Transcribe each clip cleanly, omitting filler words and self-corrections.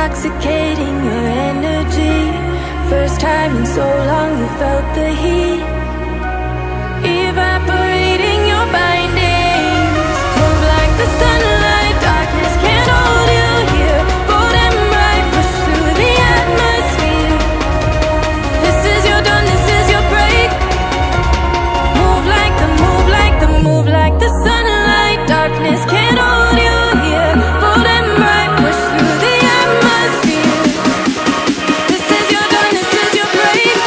intoxicating your energy. First time in so long you felt the heat evaporating your bindings. Move like the sunlight, darkness can't hold you here. Bold and bright, push through the atmosphere. This is your dawn, this is your break. Move like the, move like the, move like the sunlight, darkness can't hold you here. Bold and bright, push through the atmosphere. This is your dawn, this is your break.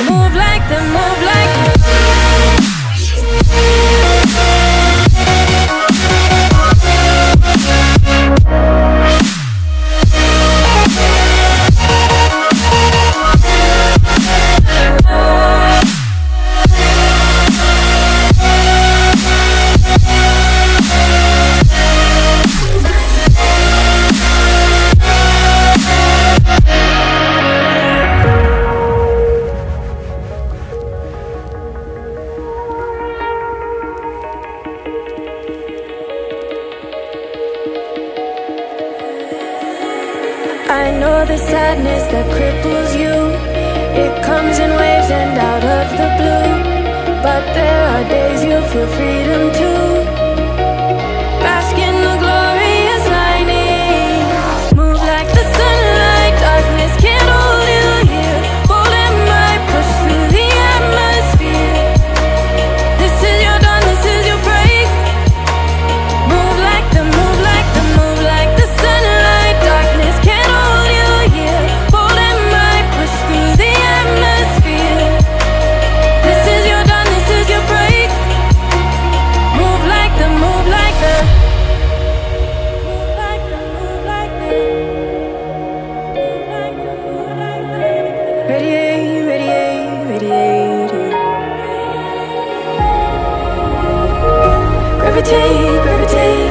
Move like the, move like the. I know the sadness that cripples you. It comes in waves and out of the blue. But there are days you feel freedom too. Bask in the glorious lightning. Move like the sunlight, darkness can't hold you here. Bold and bright, push through the atmosphere. This is your dawn, this is your break. Move like the, move like the, move like the sunlight, darkness can't hold you here. Bold and bright, push through the atmosphere. This is your dawn, this is your break. Move like the, move like the, move like the, move like the, move like the, move like the. Radiate, radiate, radiate. Gravitate, gravitate.